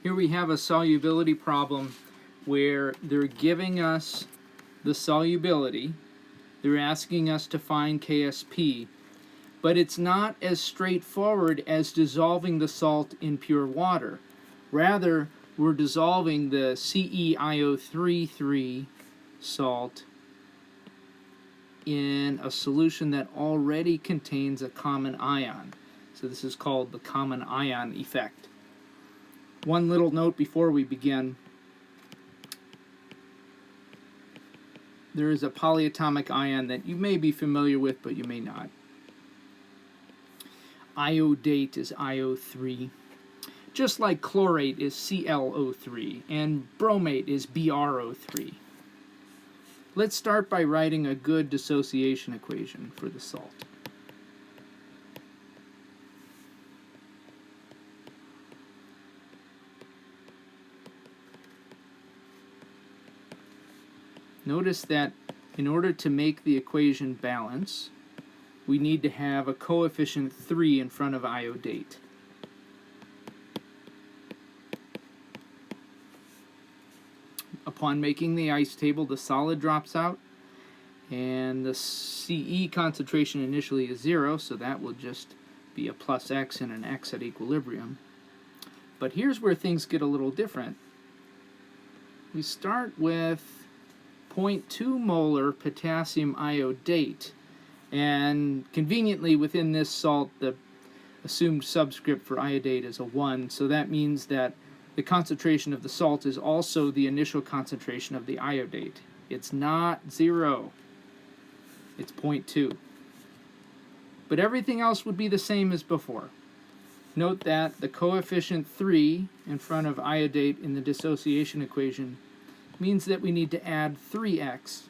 Here we have a solubility problem where they're giving us the solubility, they're asking us to find KSP, but it's not as straightforward as dissolving the salt in pure water. Rather, we're dissolving the CeIO33 salt in a solution that already contains a common ion. So this is called the common ion effect. One little note before we begin. There is a polyatomic ion that you may be familiar with, but you may not. Iodate is IO3. Just like chlorate is ClO3 and bromate is BrO3. Let's start by writing a good dissociation equation for the salt. Notice that in order to make the equation balance, we need to have a coefficient 3 in front of iodate. Upon making the ice table, the solid drops out, and the Ce concentration initially is 0, so that will just be a plus X and an X at equilibrium. But here's where things get a little different. We start with 0.2 molar potassium iodate, and conveniently within this salt the assumed subscript for iodate is a 1, so that means that the concentration of the salt is also the initial concentration of the iodate. It's not 0, it's 0.2. But everything else would be the same as before. Note that the coefficient 3 in front of iodate in the dissociation equation means that we need to add 3x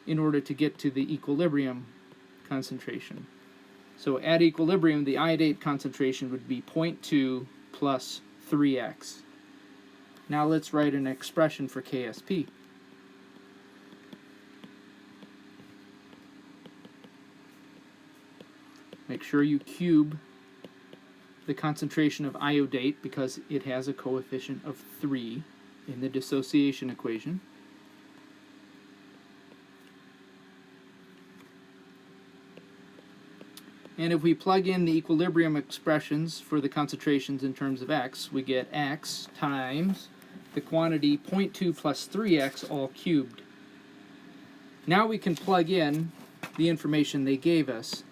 in order to get to the equilibrium concentration. So at equilibrium, the iodate concentration would be 0.2 plus 3x. Now let's write an expression for KSP. Make sure you cube the concentration of iodate because it has a coefficient of 3 in the dissociation equation. And if we plug in the equilibrium expressions for the concentrations in terms of x, we get x times the quantity 0.2 plus 3x all cubed. Now we can plug in the information they gave us.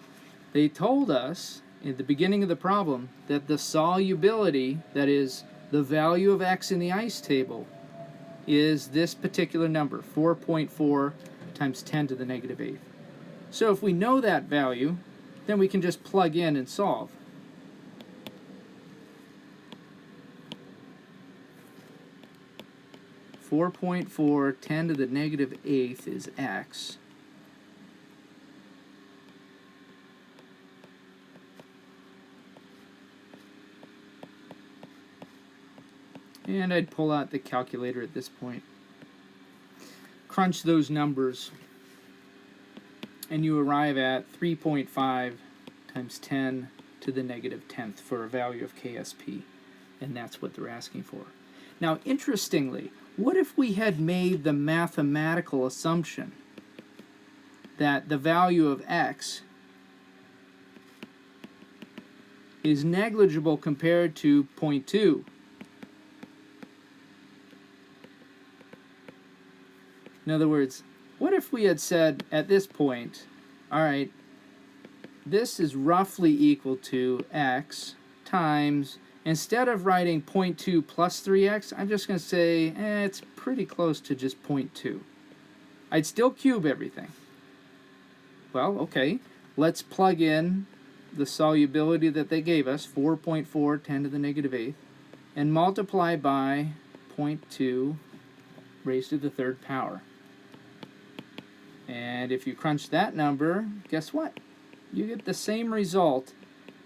They told us at the beginning of the problem that the solubility, that is, the value of x in the ice table, is this particular number, 4.4 times 10 to the negative 8th. So if we know that value, then we can just plug in and solve. (4.4 10 to the negative 8th) is x. And I'd pull out the calculator at this point. Crunch those numbers, and you arrive at 3.5 times 10 to the negative 10th for a value of KSP. And that's what they're asking for. Now, interestingly, what if we had made the mathematical assumption that the value of x is negligible compared to 0.2? In other words, what if we had said at this point, all right, this is roughly equal to x times, instead of writing 0.2 plus 3x, I'm just going to say, it's pretty close to just 0.2. I'd still cube everything. Well, okay, let's plug in the solubility that they gave us, 4.4 10 to the negative 8th, and multiply by 0.2 raised to the 3rd power. And if you crunch that number, guess what? You get the same result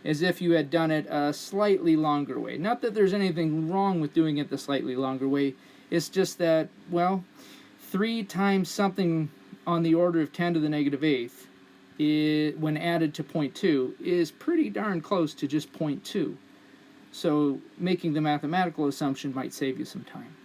as if you had done it a slightly longer way. Not that there's anything wrong with doing it the slightly longer way. It's just that, well, 3 times something on the order of 10 to the negative 8th, when added to 0.2, is pretty darn close to just 0.2. So making the mathematical assumption might save you some time.